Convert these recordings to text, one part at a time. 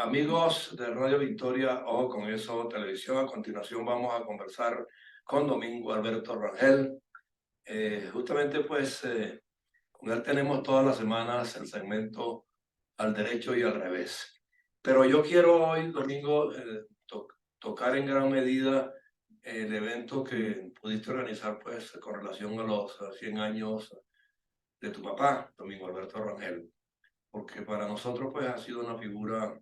Amigos de Radio Victoria, Ojo con Eso Televisión, a continuación vamos a conversar con Domingo Alberto Rangel. Justamente con él tenemos todas las semanas el segmento Al Derecho y al Revés. Pero yo quiero hoy, Domingo, tocar en gran medida el evento que pudiste organizar con relación a los 100 años de tu papá, Domingo Alberto Rangel, porque para nosotros ha sido una figura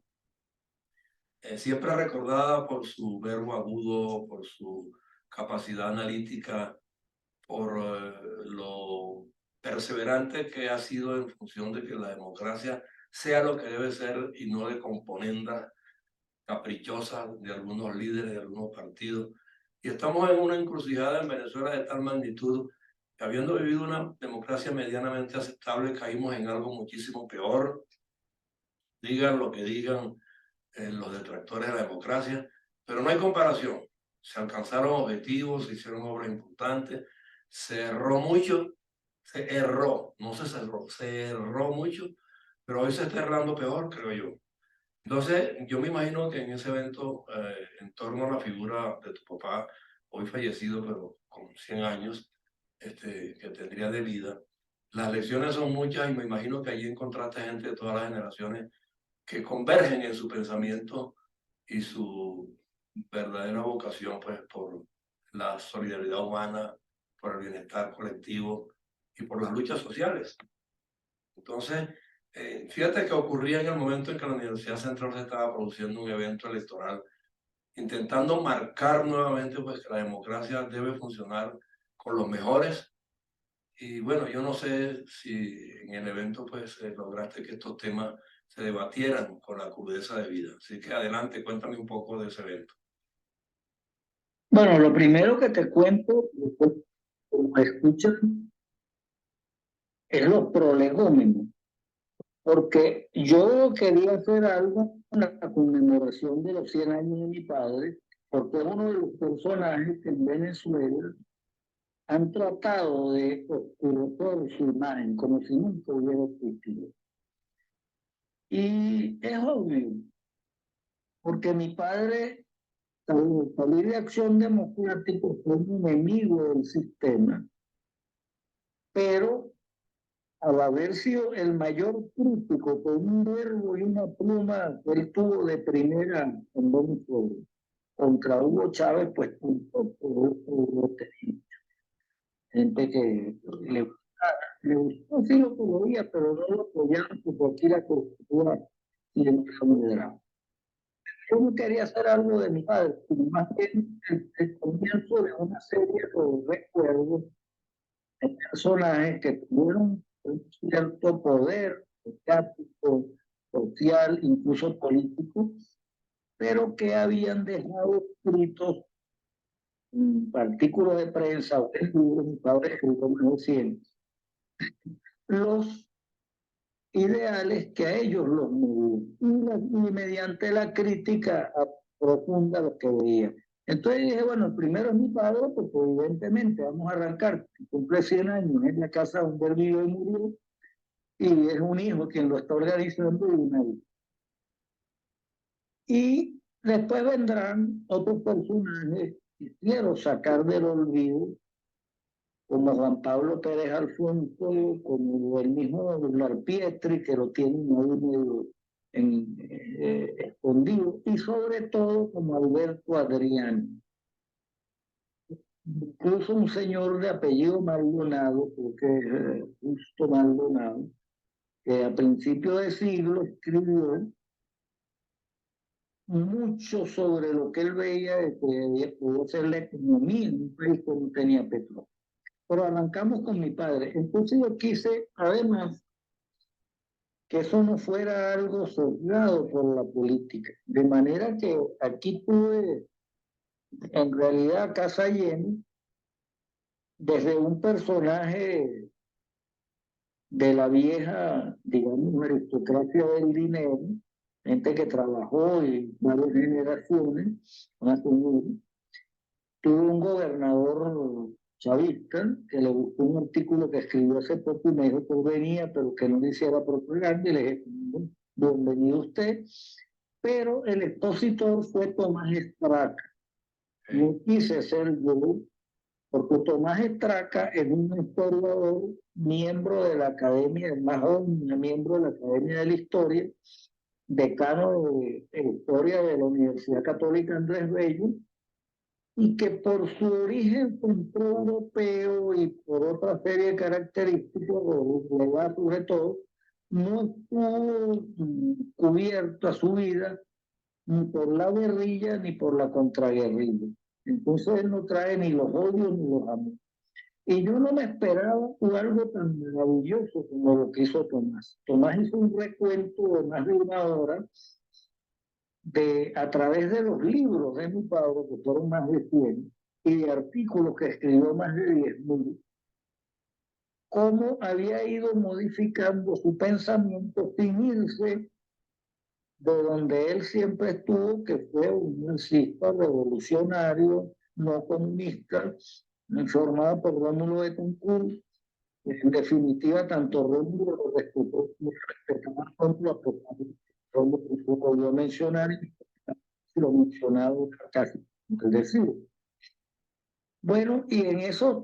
siempre recordada por su verbo agudo, por su capacidad analítica, por lo perseverante que ha sido en función de que la democracia sea lo que debe ser y no de componendas caprichosas de algunos líderes, de algunos partidos. Y estamos en una encrucijada en Venezuela de tal magnitud que, habiendo vivido una democracia medianamente aceptable, caímos en algo muchísimo peor. Digan lo que digan los detractores de la democracia, pero no hay comparación. Se alcanzaron objetivos, se hicieron obras importantes, se erró mucho, se erró, no se cerró, se erró mucho, pero hoy se está errando peor, creo yo. Entonces, yo me imagino que en ese evento, en torno a la figura de tu papá, hoy fallecido, pero con 100 años, que tendría de vida, las lecciones son muchas y me imagino que allí encontraste gente de todas las generaciones que convergen en su pensamiento y su verdadera vocación por la solidaridad humana, por el bienestar colectivo y por las luchas sociales. Entonces, fíjate que ocurría en el momento en que la Universidad Central se estaba produciendo un evento electoral, intentando marcar nuevamente que la democracia debe funcionar con los mejores. Y bueno, yo no sé si en el evento lograste que estos temas se debatieran con la crudeza de vida. Así que adelante, cuéntame un poco de ese evento. Bueno, lo primero que te cuento, como me escuchan, es los prolegómenos, porque yo quería hacer algo en la conmemoración de los 100 años de mi padre, porque es uno de los personajes que en Venezuela han tratado de oscurecer su imagen, como si nunca hubiera existido. Y es obvio, porque mi padre, al salir de Acción Democrática, fue un enemigo del sistema, pero al haber sido el mayor crítico con un verbo y una pluma que él tuvo de primera en Venezuela, contra Hugo Chávez, pues punto por gente que le gustó sí lo que veía, pero no lo apoyaba porque aquí la cultura siempre ha liderado. Yo no quería hacer algo de mi padre, sino más bien el comienzo de una serie de recuerdos de personajes que tuvieron un cierto poder mediático, social, incluso político, pero que habían dejado escritos artículos de prensa o en libros, mi padre escrito más de 100, los ideales que a ellos los movían y mediante la crítica profunda los que veían. Entonces dije, bueno, el primero es mi padre, porque evidentemente vamos a arrancar, cumple 100 años en la casa donde él vivió y murió, y es un hijo quien lo está organizando y una hija. Y después vendrán otros personajes que quiero sacar del olvido, como Juan Pablo Pérez Alfonso, como el mismo Lar Pietri, que lo tienen ahí medio escondido, y sobre todo como Alberto Adrián. Incluso un señor de apellido Maldonado, porque es Justo Maldonado, que a principios de siglo escribió mucho sobre lo que él veía de que podía ser la economía en un país que no tenía petróleo. Pero arrancamos con mi padre. Entonces yo quise, además, que eso no fuera algo sesgado por la política. De manera que aquí tuve, en realidad, casa llena, desde un personaje de la vieja, digamos, aristocracia del dinero, gente que trabajó y varias generaciones, una comunidad. Tuve un gobernador chavista que le gustó un artículo que escribió hace poco y me dijo que venía, pero que no le hiciera propaganda, y le dije, bienvenido usted, pero el expositor fue Tomás Estraca. No quise ser yo, porque Tomás Estraca es un historiador, miembro de la Academia, el más joven miembro de la Academia de la Historia, decano de Historia de la Universidad Católica Andrés Bello, y que por su origen centroeuropeo y por otra serie de características, de edad sobre todo, no estuvo cubierto a su vida ni por la guerrilla ni por la contraguerrilla. Entonces él no trae ni los odios ni los amores. Y yo no me esperaba algo tan maravilloso como lo que hizo Tomás. Tomás hizo un recuento de más de una hora a través de los libros de mi padre, que fueron más de 100, y de artículos que escribió más de 10.000, cómo había ido modificando su pensamiento sin irse de donde él siempre estuvo, que fue un marxista revolucionario, no comunista, formado por Rómulo Betancourt. En definitiva, tanto Rómulo lo respetó, Rómulo lo mencionar, lo mencionado casi es decir. Bueno, y en eso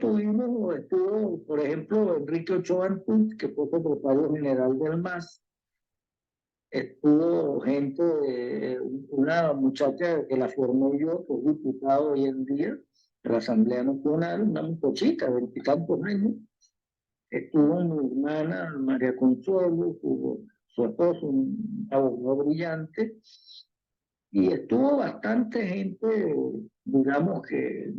estuvo, por ejemplo, Enrique Ochoa Antunes, que fue secretario general del MAS. Estuvo gente, una muchacha que la formé yo, que es diputado hoy en día de la Asamblea Nacional, una muchachita de 20 años. Estuvo mi hermana María Consuelo, estuvo su esposo, un abogado brillante, y estuvo bastante gente, digamos que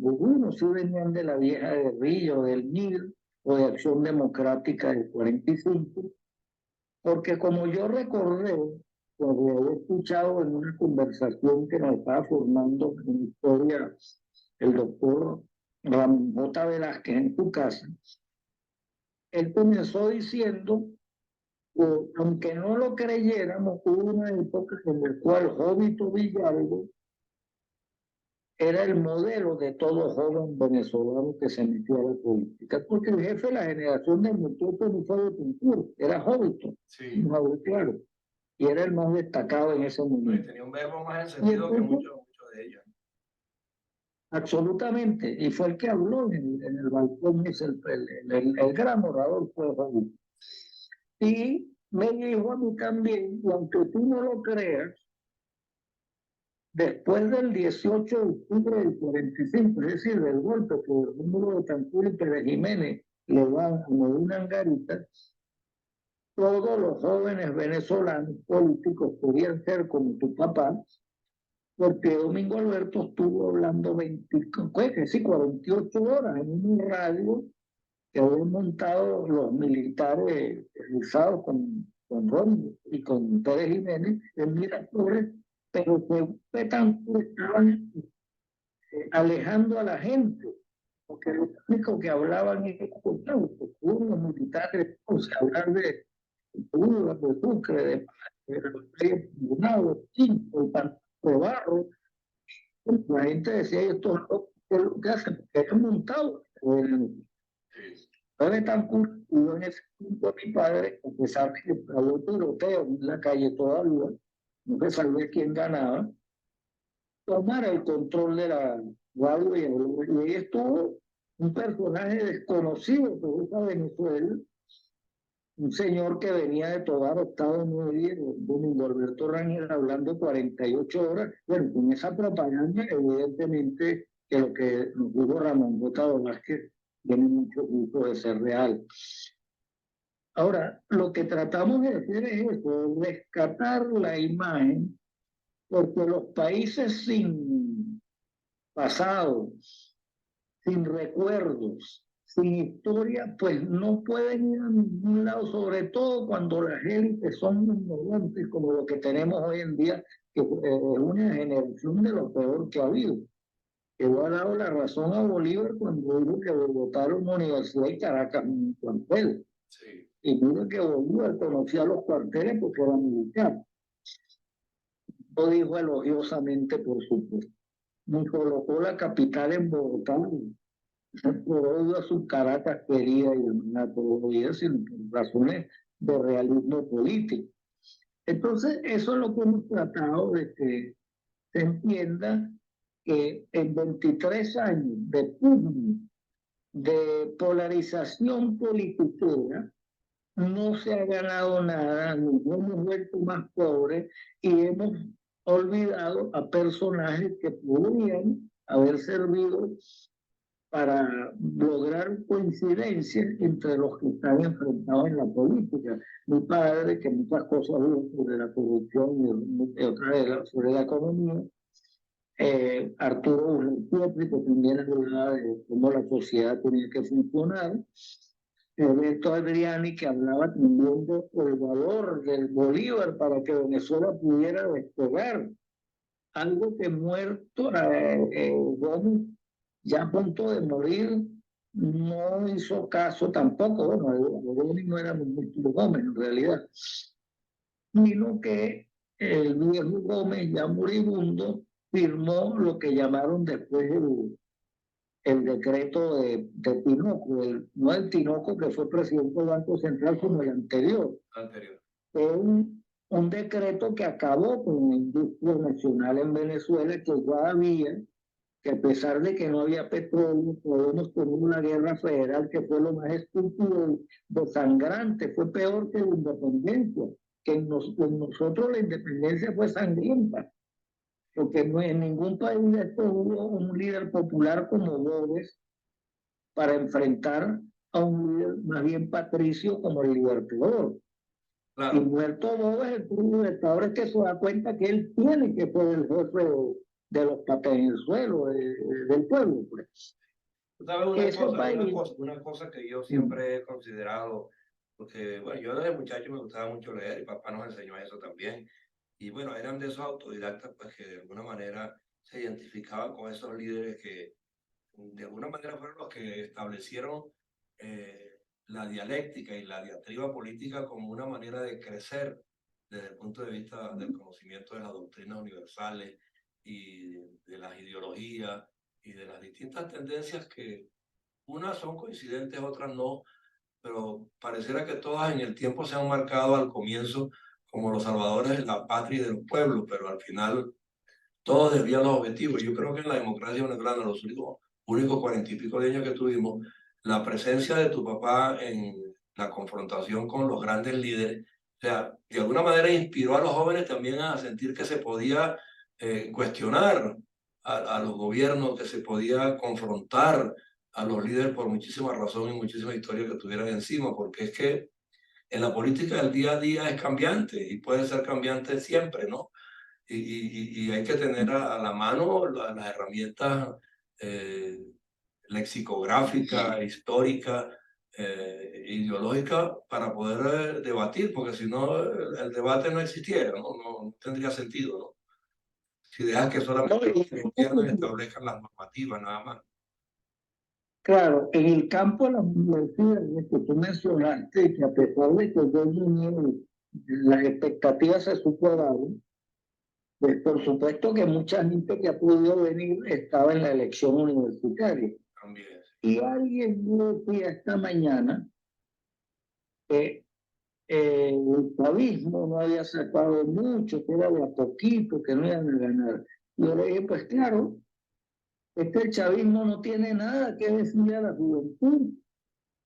algunos sí venían de la vieja guerrilla o del MIR o de Acción Democrática del 45, porque como yo recordé, porque había escuchado en una conversación que nos estaba formando en historia el doctor Ramón J. Velázquez en su casa, él comenzó diciendo que, aunque no lo creyéramos, hubo una época en la cual Jovito Villalgo era el modelo de todo joven venezolano que se metió a la política, porque el jefe de la generación de Mutuoto no fue de Pintura, era Jovito, Sí. claro, y era el más destacado en ese momento. Tenía un verbo más encendido que muchos de ellos. Absolutamente, y fue el que habló en el balcón, es el gran orador fue Jovito. Y me dijo a mí también, y aunque tú no lo creas, después del 18 de octubre del 45, es decir, del golpe que Rómulo Betancourt y Pérez Jiménez le van a Medina Angarita, todos los jóvenes venezolanos políticos podían ser como tu papá, porque Domingo Alberto estuvo hablando 48 horas en un radio que habían montado los militares usados con Rómulo y con Pérez Jiménez en Miraflores, pero que estaban alejando a la gente, porque lo único que hablaban era con los militares, o sea, hablar de Cuba, de Sucre, de los tribunales, de barro. La gente decía, esto es lo que hacen, porque han montado. Fue tan curtido en ese punto mi padre, a pesar de que había tiroteo en la calle todavía, no se sabía quién ganaba, tomar el control de la radio y ahí estuvo un personaje desconocido que usa Venezuela, un señor que venía de Tobar, Estado Nuevo, Domingo Alberto Rangel, hablando 48 horas. Bueno, con esa propaganda, evidentemente, que lo que nos dijo Ramón J. Velázquez tiene mucho gusto de ser real. Ahora, lo que tratamos de hacer es eso, rescatar la imagen, porque los países sin pasado, sin recuerdos, sin historia, pues no pueden ir a ningún lado, sobre todo cuando las élites son ignorantes, como lo que tenemos hoy en día, que es una generación de lo peor que ha habido. Que le ha dado la razón a Bolívar cuando dijo que Bogotá era una universidad y Caracas un cuartel. Sí. Y dijo que Bolívar conocía los cuarteles porque era militar. Lo dijo elogiosamente, por supuesto. Nos colocó la capital en Bogotá, por odio a su Caracas querida y hermana todavía, sino por razones de realismo político. Entonces, eso es lo que hemos tratado de que se entienda que en 23 años de pugna, de polarización politiquera, no se ha ganado nada, nos hemos vuelto más pobres y hemos olvidado a personajes que podrían haber servido para lograr coincidencias entre los que están enfrentados en la política. Mi padre, que muchas cosas dijo sobre la corrupción y otras sobre la economía, Arturo Urrecuetri, que también hablaba de cómo la sociedad tenía que funcionar, Alberto Adriani, que hablaba también del valor del Bolívar para que Venezuela pudiera despegar, algo que muerto Gómez, ya a punto de morir, no hizo caso tampoco. Bueno, Gómez no era Múltiplo Gómez en realidad, sino que el viejo Gómez, ya moribundo, firmó lo que llamaron después el decreto de Tinoco, no el Tinoco que fue presidente del Banco Central como el anterior. Fue un decreto que acabó con la industria nacional en Venezuela, que ya había, que a pesar de que no había petróleo, podemos tener una guerra federal que fue lo más estúpido, desangrante, fue peor que la independencia, que en nosotros la independencia fue sangrienta, porque no, en ningún país de esto hubo un líder popular como Gómez para enfrentar a un líder más bien patricio como el Libertador. Claro. Y muerto Gómez, el Libertador es que se da cuenta que él tiene que ser el jefe de los patas en el suelo, del pueblo. Pues. ¿Sabes una cosa que yo siempre he considerado? Porque, bueno, yo desde muchacho me gustaba mucho leer y papá nos enseñó eso también. Y bueno, eran de esos autodidactas pues, que de alguna manera se identificaban con esos líderes que de alguna manera fueron los que establecieron la dialéctica y la diatriba política como una manera de crecer desde el punto de vista del conocimiento de las doctrinas universales y de las ideologías y de las distintas tendencias que unas son coincidentes, otras no, pero pareciera que todas en el tiempo se han marcado al comienzo como los salvadores de la patria y de los pueblos, pero al final todos desvían los objetivos. Yo creo que en la democracia venezolana, los únicos 40 y pico de años que tuvimos, la presencia de tu papá en la confrontación con los grandes líderes, o sea, de alguna manera inspiró a los jóvenes también a sentir que se podía cuestionar a los gobiernos, que se podía confrontar a los líderes por muchísimas razones y muchísimas historias que tuvieran encima, porque es que en la política el día a día es cambiante y puede ser cambiante siempre, ¿no? Y hay que tener a la mano las herramientas lexicográficas, históricas, ideológicas para poder debatir, porque si no el debate no existiera, no tendría sentido, ¿no? Si dejas que solamente los gobiernos establezcan las normativas, nada más. Claro, en el campo de las universidades que tú mencionaste, que a pesar de que yo las expectativas se superaron, pues por supuesto que mucha gente que ha podido venir estaba en la elección universitaria. También. Y alguien me decía esta mañana que el chavismo no había sacado mucho, que era de a poquito, que no iban a ganar. Yo le dije, pues claro, el chavismo no tiene nada que decirle a la juventud.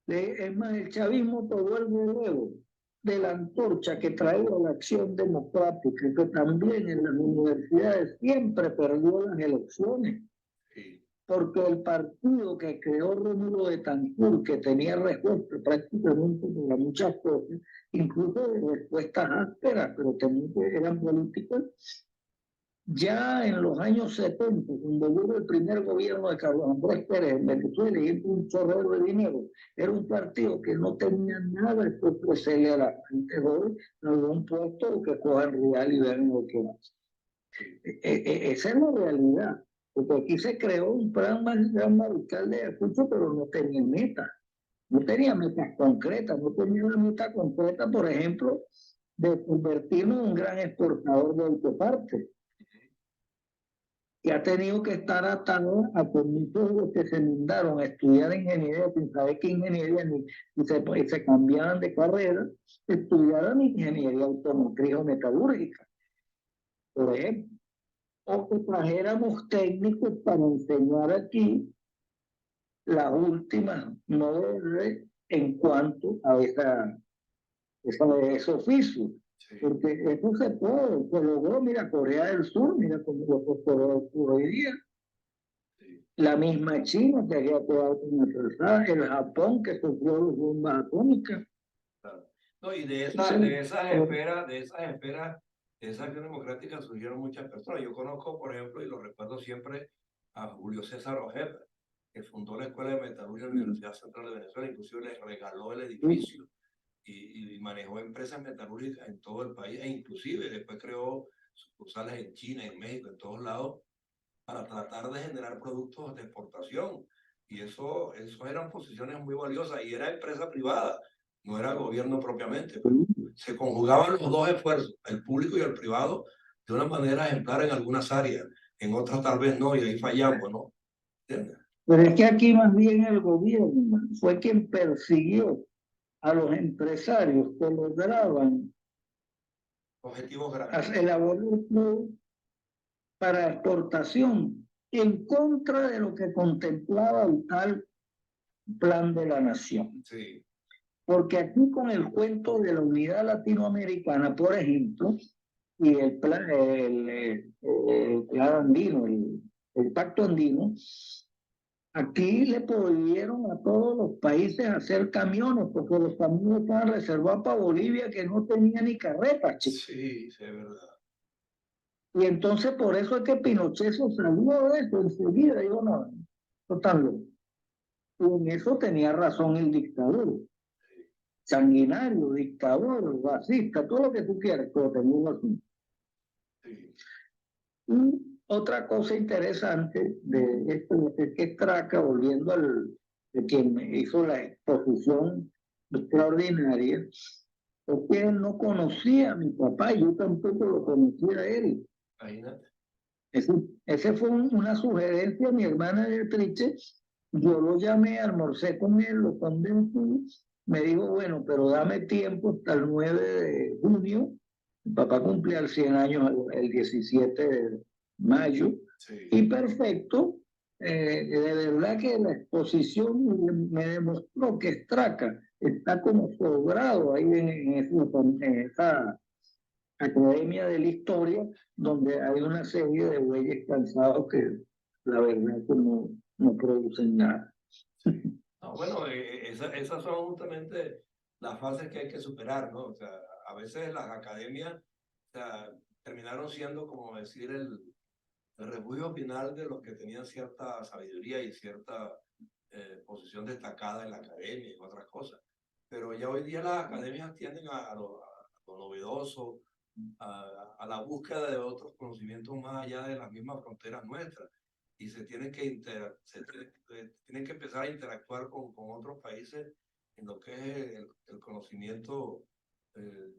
Es más, el chavismo tomó el relevo de la antorcha que traía la acción democrática, que también en las universidades siempre perdió las elecciones, porque el partido que creó Rómulo Betancourt, que tenía respuesta prácticamente para muchas cosas, incluso de respuestas ásperas, pero también eran políticas, ya en los años 70, cuando hubo el primer gobierno de Carlos Andrés Pérez en Venezuela y un chorrero de dinero, era un partido que no tenía nada de ofrecerle a la gente joven, algún puesto que cojan real y vean lo que hace. Esa es la realidad, porque aquí se creó un plan radical de Ayacucho, pero no tenía meta, no tenía metas concretas, no tenía una meta concreta, por ejemplo, de convertirnos en un gran exportador de autopartes. y ha tenido que estar atado a permisos de los que se mandaron a estudiar ingeniería sin saber qué ingeniería y se cambiaban de carrera, estudiaran ingeniería automotriz o metalúrgica, por ejemplo, o que trajéramos técnicos para enseñar aquí las últimas novedades en cuanto a ese oficio. Sí. Porque eso se puede, se logró, mira, Corea del Sur, mira cómo lo que Corea del Sur hoy día, Sí. la misma China que había quedado con el Japón que sufrió las bombas atómicas. Claro. No, y de Entonces, esas esferas, de esa acción democrática surgieron muchas personas. Yo conozco, por ejemplo, y lo recuerdo siempre, a Julio César Ojeda, que fundó la Escuela de Metalurgia de la Universidad Central de Venezuela, inclusive le regaló el edificio y manejó empresas metalúrgicas en todo el país, e inclusive después creó sucursales en China, en México, en todos lados, para tratar de generar productos de exportación. Y eso eran posiciones muy valiosas y era empresa privada, no era gobierno propiamente. Pero se conjugaban los dos esfuerzos, el público y el privado, de una manera ejemplar en algunas áreas, en otras tal vez no, y ahí fallamos, ¿no? ¿Entiendes? pero es que aquí más bien el gobierno fue quien persiguió a los empresarios que lograban Objetivos grandes. elaborar para exportación en contra de lo que contemplaba el tal plan de la nación. Sí. Porque aquí con el cuento de la unidad latinoamericana, por ejemplo, y el plan, plan andino, el pacto andino, aquí le prohibieron a todos los países hacer camiones, porque los camiones estaban reservados para Bolivia, que no tenía ni carretas, chicos. Sí, sí, es verdad. Y entonces por eso es que Pinochet se salió de eso enseguida. Digo, no, esto está loco. Y en eso tenía razón el dictador. Sanguinario, dictador, racista, todo lo que tú quieras, pero tenía razón. Sí. Y otra cosa interesante de esto es que Straca, volviendo de quien hizo la exposición extraordinaria, es que él no conocía a mi papá y yo tampoco lo conocía a él. Imagínate. Ese fue una sugerencia de mi hermana Beatrice. Yo lo llamé, almorcé con él, lo convencí. Me dijo, bueno, pero dame tiempo hasta el 9 de junio. Mi papá cumplía el 100 años el 17 de mayo. Sí. Y perfecto. De verdad que la exposición me demostró que Straca está como sobrado ahí en esa Academia de la Historia, donde hay una serie de bueyes cansados que la verdad es que no producen nada. Sí. No, bueno, esas son justamente las fases que hay que superar, ¿no? O sea, a veces las academias, o sea, terminaron siendo, como decir, el refugio final de los que tenían cierta sabiduría y cierta posición destacada en la academia y otras cosas. Pero ya hoy día las academias tienden a lo novedoso, a la búsqueda de otros conocimientos más allá de las mismas fronteras nuestras. Y tienen que empezar a interactuar con otros países en lo que es el conocimiento eh,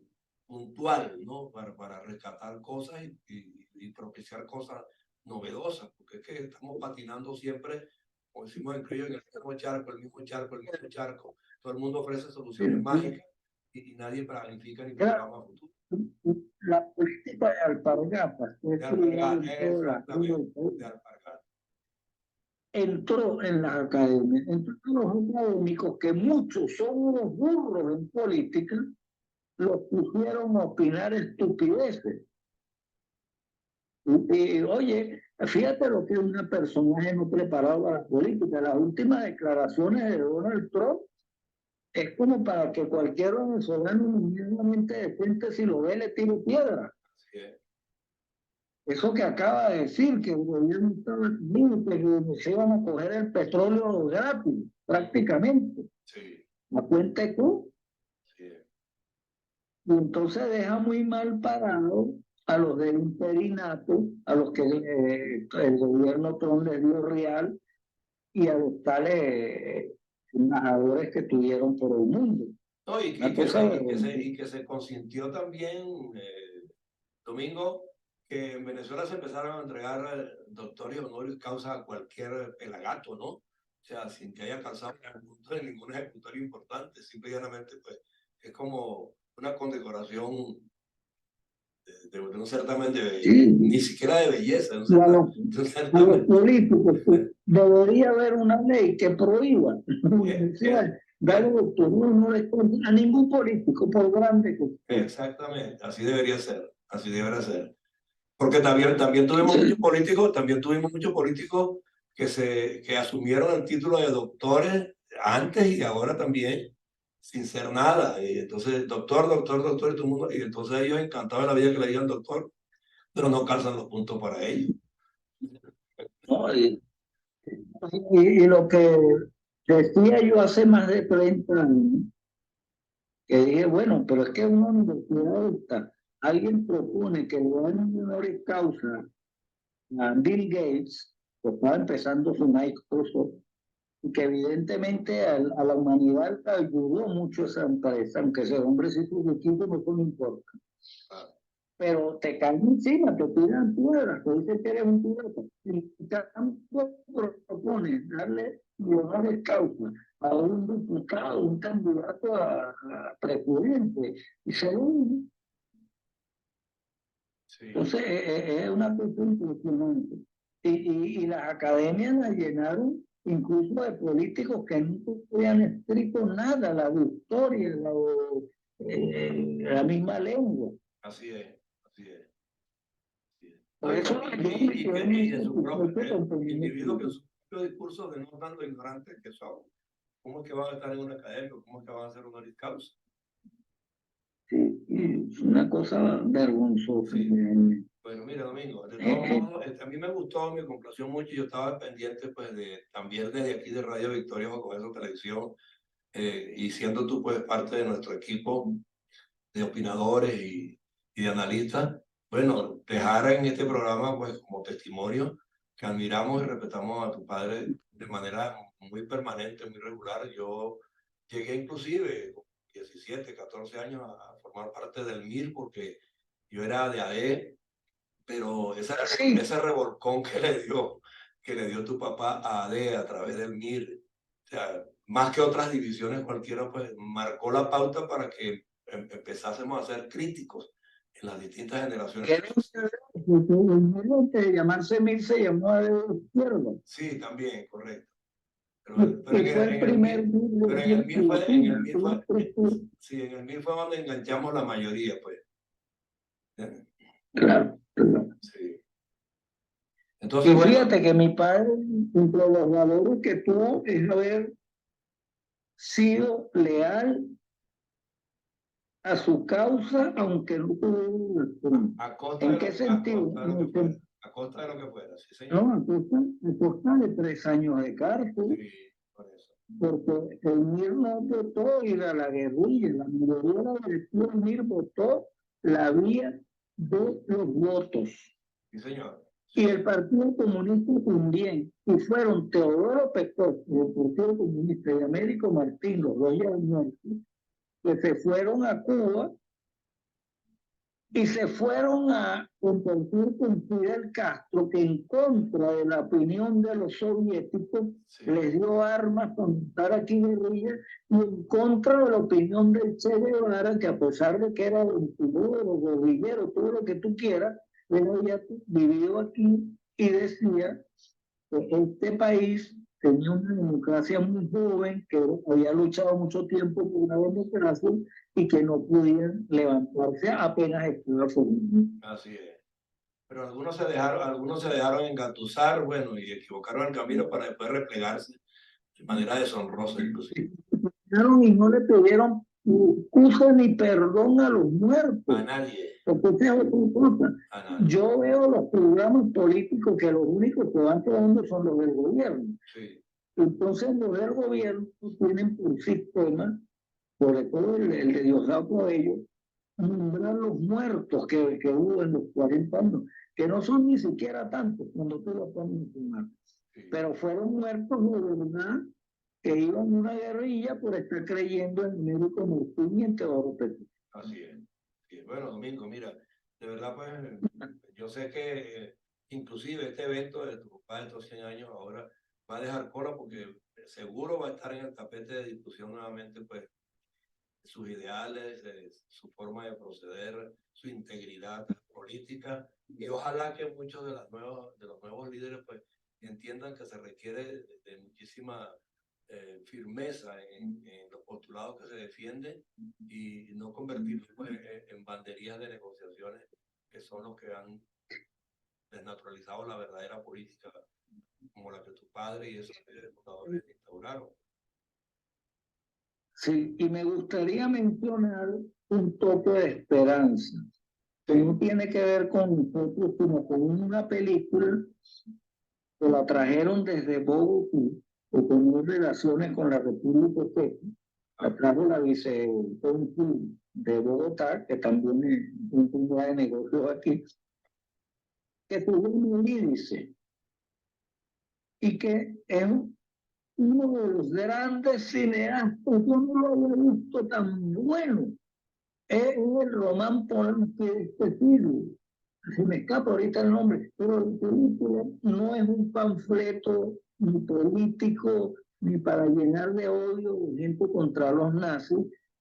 puntual, ¿no? Para rescatar cosas y propiciar cosas novedosas, porque es que estamos patinando siempre, como decimos en criollo, en el mismo charco, el mismo charco, el mismo charco. Todo el mundo ofrece soluciones mágicas y nadie planifica ni programa a futuro. La política de alpargatas, que De es alpargar, la exactamente, de alpargar. entró en las academias, entró en los académicos que muchos son unos burros en política, los pusieron a opinar estupideces. Oye, fíjate lo que es un personaje no preparado para la política. Las últimas declaraciones de Donald Trump es como para que cualquier venezolano inmediatamente de frente, si lo ve, le tire piedra. Así es. Eso que acaba de decir, que el gobierno estaba que se iban a coger el petróleo gratis, prácticamente, Sí, a cuenta de tú. sí. Y entonces deja muy mal parado a los del interinato, a los que el gobierno Trump les dio real y a los tales embajadores que tuvieron por el mundo. No, Una cosa y que se consintió también, Domingo, que en Venezuela se empezaron a entregar doctores honoris causa a cualquier pelagato, ¿no? O sea, sin que haya causado ningún ejecutorio importante, simplemente pues es como una condecoración de un certamen Sí, ni siquiera de belleza, y a los, de un a los certamen. políticos, pues, debería haber una ley que prohíba Es, dar doctorado honoris causa a ningún político, por grande que sea. exactamente, así debería ser, así debería ser. Porque también tuvimos muchos políticos que asumieron el título de doctores antes y ahora también, sin ser nada. Y entonces, doctor, doctor, doctor, y todo el mundo, y entonces ellos encantados de la vida que le digan doctor, pero no calzan los puntos para ellos. ¿No? Y lo que decía yo hace más de 30 años, que dije, bueno, pero es que en una universidad alguien propone que le den honoris causa a Bill Gates, que estaba empezando su Microsoft, y que evidentemente a la humanidad le ayudó mucho esa empresa, aunque ese hombre sí sus equipos no importa. Pero te caen encima, te tiran piedras, te dicen que eres un pirata. Y tanto propone darle honoris causa a un diputado, un candidato a presidente, y se lo. Sí, Entonces, es una cosa impresionante. Y las academias las llenaron incluso de políticos que nunca habían escrito nada, la victoria, la misma lengua. así es, así es. Así es. Por No, eso y en su propio, individuos que en político. su propio discurso de no tanto ignorantes que son, ¿cómo es que van a estar en una academia? ¿Cómo es que van a hacer honoris causa? Sí, y es una cosa vergonzosa. Sí. Bueno, mira, Domingo, de todos modos, a mí me gustó, me complació mucho. Yo estaba pendiente, pues, también desde aquí de Radio Victoria con esa televisión, y siendo tú, pues, parte de nuestro equipo de opinadores y de analistas, bueno, dejar en este programa, pues, como testimonio que admiramos y respetamos a tu padre de manera muy permanente, muy regular. Yo llegué inclusive con 17, 14 años a formar parte del MIR porque yo era de AD, pero ese revolcón que le dio tu papá a AD a través del MIR, o sea, más que otras divisiones cualquiera, pues marcó la pauta para que empezásemos a ser críticos en las distintas generaciones. De llamarse Mir se llamó de izquierda. Sí, también, correcto. Pero Y fue el primer pero en el MIR fue, sí, en el MIR fue donde enganchamos la mayoría, pues. Claro, claro. Sí. Y Entonces, bueno, fíjate que mi padre, entre los valores que tuvo, es haber sido leal a su causa, aunque no tuviera razón. a costa ¿En de qué a sentido? costa de lo que fuera, a costa de lo que fuera, sí, señor. No, a costa de 3 años de cárcel, Sí, por eso. porque el MIR no votó ir a la guerrilla, la mayoría de la elección del MIR votó la vía de los votos. Sí, señor. Y el Partido Comunista también. Y fueron Teodoro Pecot, del Partido Comunista, y Américo Martín, los dos ya muertos, que se fueron a Cuba y se fueron a compartir con Fidel Castro, que en contra de la opinión de los soviéticos Sí. les dio armas para montar aquí guerrillas, y en contra de la opinión del Che Guevara, que a pesar de que era ventidero, guerrillero, todo lo que tú quieras, él había vivido aquí y decía que este país tenía una democracia muy joven, que había luchado mucho tiempo por una democracia y que no podían levantarse apenas estaba formado. Así es. Pero algunos se dejaron engatusar, bueno, y equivocaron el camino para después replegarse de manera deshonrosa, inclusive. Y no le pidieron excusa ni perdón a los muertos. A nadie, Porque esa es otra cosa. a nadie. Yo veo los programas políticos que los únicos que van quedando son los del gobierno. Sí. Entonces los del gobierno tienen por sistema, sobre todo el de Diosdado Cabello, nombrar los muertos que hubo en los 40 años, que no son ni siquiera tantos cuando tú los pones en sumar, Sí. pero fueron muertos de verdad que iban en una guerrilla por estar creyendo en Américo Martín y en Teodoro Pecot. Así es. Sí. Bueno, Domingo, mira, de verdad, pues, yo sé que inclusive este evento de tu papá de estos 100 años ahora va a dejar cola porque seguro va a estar en el tapete de discusión nuevamente, pues, sus ideales, su forma de proceder, su integridad política, y ojalá que muchos de los nuevos líderes pues entiendan que se requiere de muchísima firmeza en los postulados que se defienden y no convertirse pues, en banderías de negociaciones que son los que han desnaturalizado la verdadera política como la que tu padre y esos fundadores instauraron. Sí, y me gustaría mencionar un toque de esperanza, que no tiene que ver con nosotros, sino con una película que la trajeron desde Bogotá, que tenía relaciones con la República Checa. La trajo la vicecónsul de Bogotá, que también es un punto de negocios aquí, que se llama Lídice, y que es uno de los grandes cineastas, yo no lo había visto tan bueno. Es el Román Polanski de este siglo. Se me escapa ahorita el nombre, pero la película no es un panfleto ni político ni para llenar de odio de gente contra los nazis,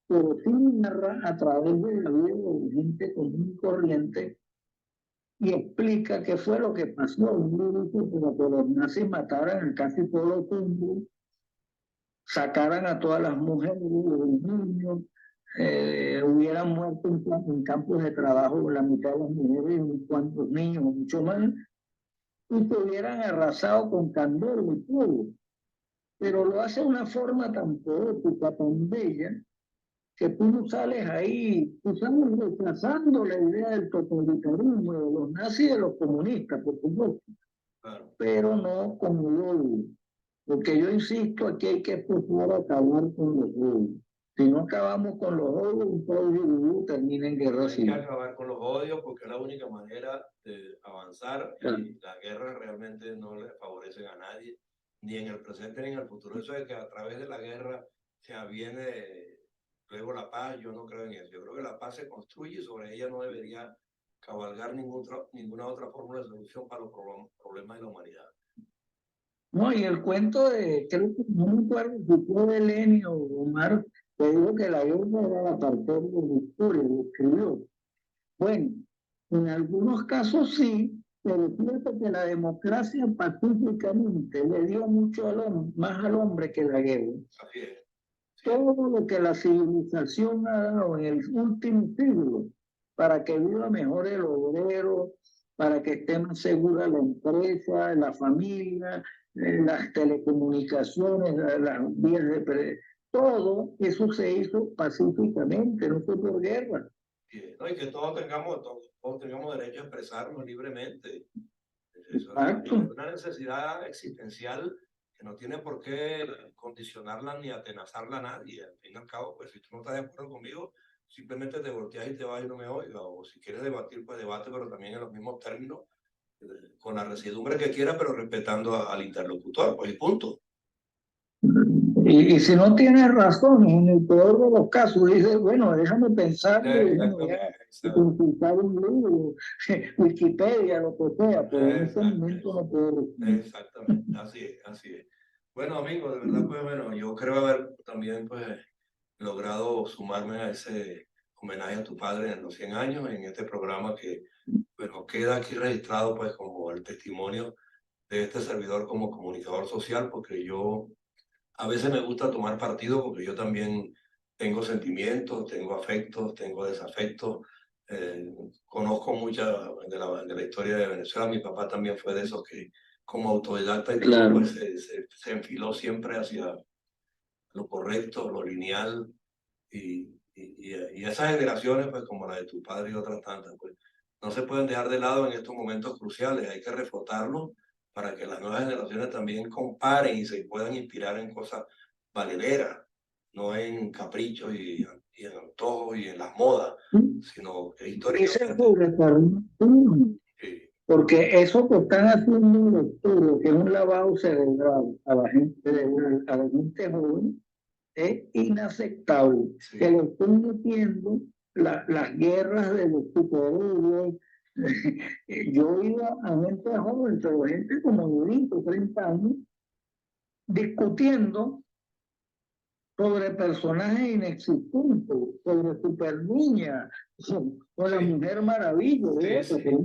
pero sí narra a través de la vida de gente común y corriente y explica qué fue lo que pasó en un grupo para que los nazis mataran a casi todos los hombres, sacaran a todas las mujeres y los niños, hubieran muerto en campos de trabajo la mitad de las mujeres y unos cuantos niños, mucho más, y que hubieran arrasado con candor y todo. Pero lo hace de una forma tan poética, tan bella, que tú no sales ahí, tú sales rechazando la idea del totalitarismo, de los nazis y de los comunistas, por supuesto, Claro. pero no con el odio. Porque yo insisto, aquí hay que procurar acabar con los odios. Si no acabamos con los odios, un país dividido termina en guerra Hay que civil. acabar con los odios porque es la única manera de avanzar y las guerras realmente no le favorecen a nadie, ni en el presente ni en el futuro. Eso de que a través de la guerra se aviene luego la paz, yo no creo en eso. Yo creo que la paz se construye y sobre ella no debería cabalgar ninguna otra fórmula de solución para los problemas de la humanidad. No, y el cuento de, creo que no me acuerdo si fue de Lenin o Omar, que dijo que la guerra era la parte de la historia, lo escribió. Bueno, en algunos casos sí, pero fíjate que la democracia pacíficamente le dio mucho más al hombre que la guerra. Así es. Todo lo que la civilización ha dado en el último siglo para que viva mejor el obrero, para que esté más segura la empresa, la familia, las telecomunicaciones, las vías de... Todo eso se hizo pacíficamente, no fue por guerra. ¿No? Y que todos tengamos derecho a expresarnos libremente. Eso Exacto. es una necesidad existencial que no tiene por qué condicionarla ni atenazarla a nadie. Al fin y al cabo, pues si tú no estás de acuerdo conmigo, simplemente te volteas y te vas y no me oigas. O si quieres debatir, pues debate, pero también en los mismos términos, con la residumbre que quiera, pero respetando al interlocutor, pues y punto. Y si no tienes razón, en el peor de los casos, dices, bueno, déjame pensar, y consultar un libro, Wikipedia, lo que sea, pero en ese momento no puedo responder. Exactamente, así es. Bueno, amigos, de verdad, pues bueno, yo creo haber también pues logrado sumarme a ese homenaje a tu padre en los 100 años, en este programa que bueno, queda aquí registrado pues como el testimonio de este servidor como comunicador social, porque yo a veces me gusta tomar partido porque yo también tengo sentimientos, tengo afectos, tengo desafectos. Conozco mucha de la historia de Venezuela. Mi papá también fue de esos que como autodidacta y todo, Claro. pues, se enfiló siempre hacia lo correcto, lo lineal. Y esas generaciones, pues como la de tu padre y otras tantas, pues no se pueden dejar de lado en estos momentos cruciales. Hay que reflotarlo para que las nuevas generaciones también comparen y se puedan inspirar en cosas valederas, no en caprichos y en antojos y en las modas, sino que históricamente. Sí. Porque eso que están haciendo los estudios, que es un lavado cerebral a a la gente joven, es inaceptable. Sí. Que le estén metiendo las guerras de los superhéroes, Yo iba a gente joven, pero gente como de 20 o 30 años, discutiendo sobre personajes inexistentes, sobre Super Niña, o la Sí, Mujer Maravilla, sí, eso, que sí.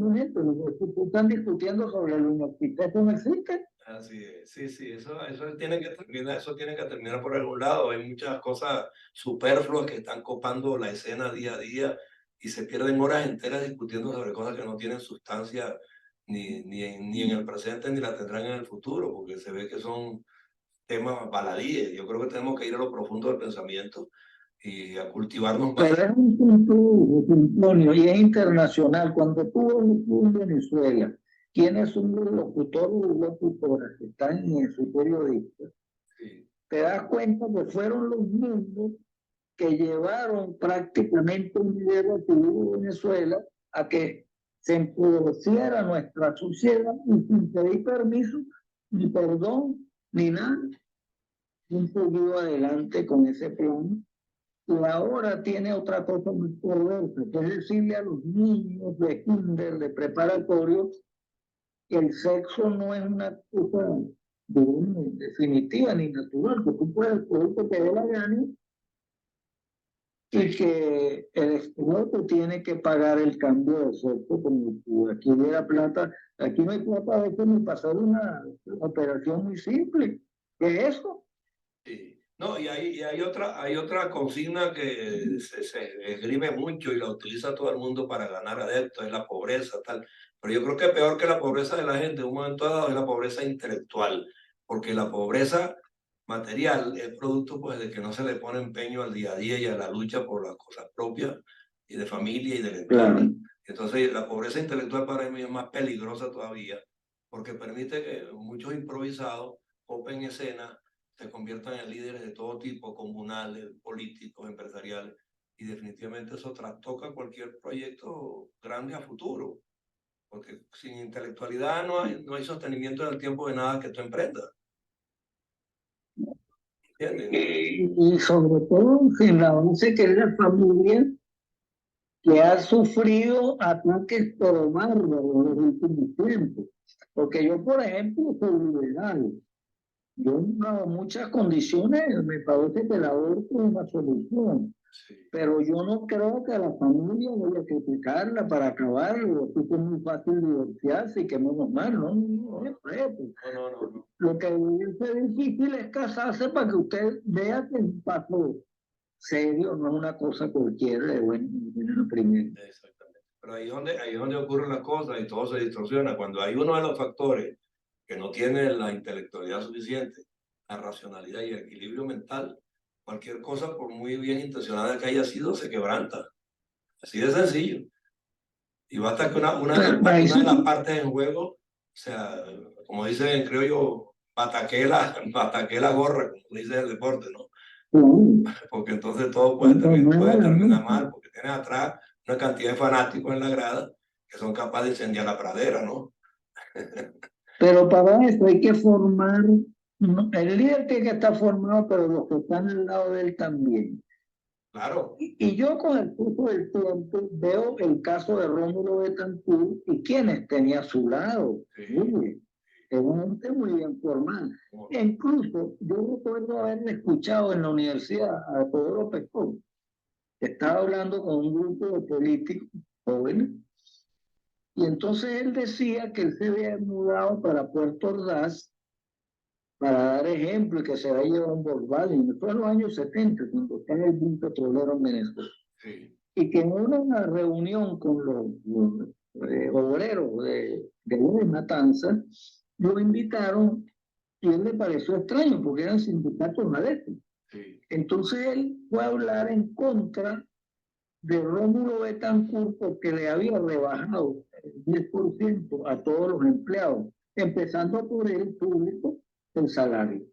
están discutiendo sobre lo inexistente, eso no existe. Así es, sí, sí, eso tiene que terminar por algún lado. Hay muchas cosas superfluas que están copando la escena día a día y se pierden horas enteras discutiendo sobre cosas que no tienen sustancia ni en el presente ni la tendrán en el futuro, porque se ve que son temas baladíes. Yo creo que tenemos que ir a lo profundo del pensamiento y a cultivarnos más. Pero es un punto, Antonio, y es internacional. Cuando tú en Venezuela tienes un locutor o locutora que están en su periodista, Sí, te das cuenta que fueron los mismos que llevaron prácticamente un video que hubo en Venezuela a que se empobreciera nuestra sociedad y sin pedir permiso, ni perdón, ni nada, un seguido adelante con ese plan. Y ahora tiene otra cosa muy perversa, que es decirle a los niños de kinder, de preparatorio, que el sexo no es una cosa definitiva ni natural, que tú puedes escoger que te dé la gana y que el estudiante tiene que pagar el cambio de sexo como si aquí hubiera plata, aquí no hay plata a veces ni pasar una operación muy simple. ¿Qué es eso? sí. No, hay otra consigna que se esgrime mucho y la utiliza todo el mundo para ganar adeptos, es la pobreza, tal. Pero yo creo que peor que la pobreza de la gente en un momento dado es la pobreza intelectual, porque la pobreza material es producto pues de que no se le pone empeño al día a día y a la lucha por las cosas propias y de familia y del entorno. Claro. Entonces la pobreza intelectual para mí es más peligrosa todavía, porque permite que muchos improvisados copen escena, se conviertan en líderes de todo tipo, comunales, políticos, empresariales, y definitivamente eso trastoca cualquier proyecto grande a futuro, porque sin intelectualidad no hay sostenimiento en el tiempo de nada que tú emprendas, ¿entiendes? Y sobre todo en la base que es la familia que ha sufrido ataques por bárbaros en los últimos tiempos. Porque yo, por ejemplo, soy liberal. Yo en muchas condiciones me parece que el aborto es una solución. Sí. Pero yo no creo que a la familia voy a criticarla para acabarlo. Así que es muy fácil divorciarse y que menos mal, ¿no? No, no, No. lo que es difícil es casarse para que usted vea que es un paso serio, no es una cosa cualquiera de bueno, primero. Exactamente. Pero ahí es donde ocurren las cosas y todo se distorsiona. Cuando hay uno de los factores que no tiene la intelectualidad suficiente, la racionalidad y el equilibrio mental, cualquier cosa, por muy bien intencionada que haya sido, se quebranta. Así de sencillo. Y basta que Ahí una de sí, las partes en juego, o sea, como dicen en criollo, pataque la gorra, como dice el deporte, ¿no? Porque entonces todo puede terminar mal, porque tienes atrás una cantidad de fanáticos en la grada que son capaces de incendiar la pradera, ¿no? pero para eso hay que formar, el líder tiene que estar formado, pero los que están al lado de él también. Claro, Y yo con el curso del tiempo veo el caso de Rómulo Betancourt y quienes tenía a su lado. sí. Oye, es un hombre muy bien formado. E incluso yo recuerdo haberle escuchado en la universidad a Pedro Pescón, que estaba hablando con un grupo de políticos jóvenes, y entonces él decía que él se había mudado para Puerto Ordaz para dar ejemplo y que se había llevado un Volkswagen. Fue en los años 70, cuando estaba el boom petrolero en Venezuela. Sí, Y que en una reunión con los obreros de Matanza, lo invitaron y a él le pareció extraño porque eran sindicatos maderos. sí, Entonces él fue a hablar en contra de Rómulo Betancourt porque le había rebajado el 10% a todos los empleados, empezando por el público, el salario.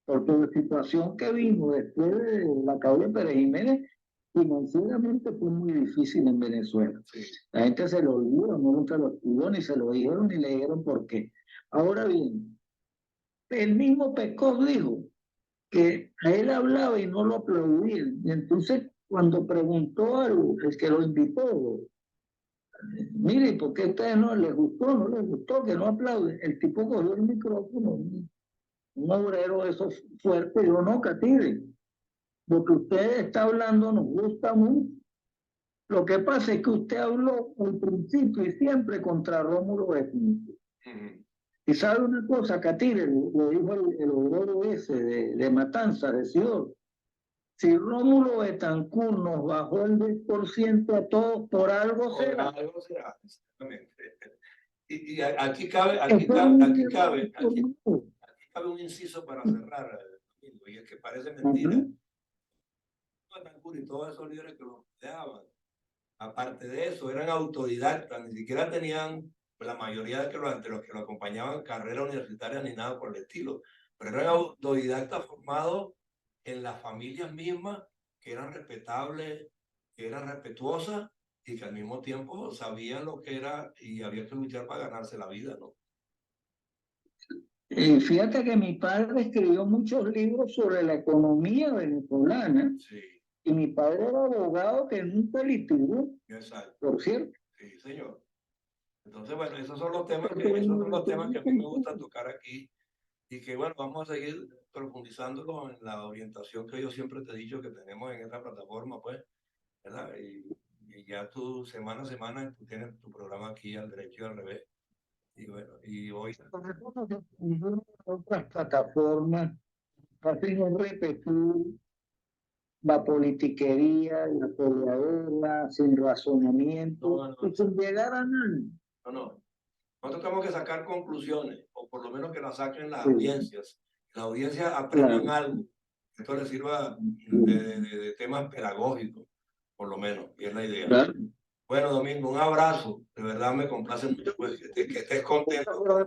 Porque la situación que vino después de la caída de Pérez Jiménez, financieramente fue muy difícil en Venezuela. sí, La gente se lo olvidó, no nunca lo estudió, ni se lo dijeron, ni le dijeron por qué. Ahora bien, el mismo Pecos dijo que a él hablaba y no lo aplaudían. Y entonces, cuando preguntó al el que lo invitó, Mire, ¿por qué a ustedes no les gustó? No les gustó, que no aplauden. El tipo cogió el micrófono, un obrero de esos fuertes, y dijo, no, Catire, lo que usted está hablando nos gusta mucho. Lo que pasa es que usted habló al principio y siempre contra Rómulo Betancourt. Y sabe una cosa, Catire, lo dijo el obrero ese de Matanza, de Sidor. Si Rómulo Betancourt nos bajó el 10% a todos, por algo será. Por algo será, exactamente. Y aquí cabe un inciso para cerrar, y es que parece mentira. Betancourt y todos esos líderes que lo rodeaban, aparte de eso, eran autodidactas, ni siquiera tenían, la mayoría de los que lo acompañaban, carrera universitaria ni nada por el estilo, pero eran autodidactas formados en las familias mismas, que eran respetables, que eran respetuosas y que al mismo tiempo sabían lo que era y había que luchar para ganarse la vida, ¿no? Fíjate que mi padre escribió muchos libros sobre la economía venezolana. Sí. Y mi padre era abogado que nunca litigó. Exacto. Por cierto. Sí, señor. Entonces, bueno, esos son los temas que a mí me gusta tocar aquí y que, bueno, vamos a seguir profundizándolo en la orientación que yo siempre te he dicho que tenemos en esta plataforma, pues, ¿verdad? Y ya tú, semana a semana, tú tienes tu programa aquí al derecho y al revés. Y bueno, y hoy... Otras plataformas, casi no repetir la politiquería, la peleadora, sin razonamiento, y sin llegar a nada. No. Nosotros tenemos que sacar conclusiones, o por lo menos que las saquen las audiencias. Las audiencias aprendan algo. Esto les sirva de temas pedagógicos, por lo menos, y es la idea. Claro. Bueno, Domingo, un abrazo. De verdad me complace mucho pues, que estés contento.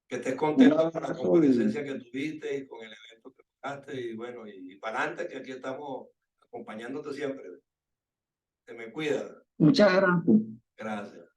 Que estés contento con la comparecencia que tuviste y con el evento que tocaste. Y bueno, y para adelante, que aquí estamos acompañándote siempre. Te me cuidas. Muchas gracias. Gracias.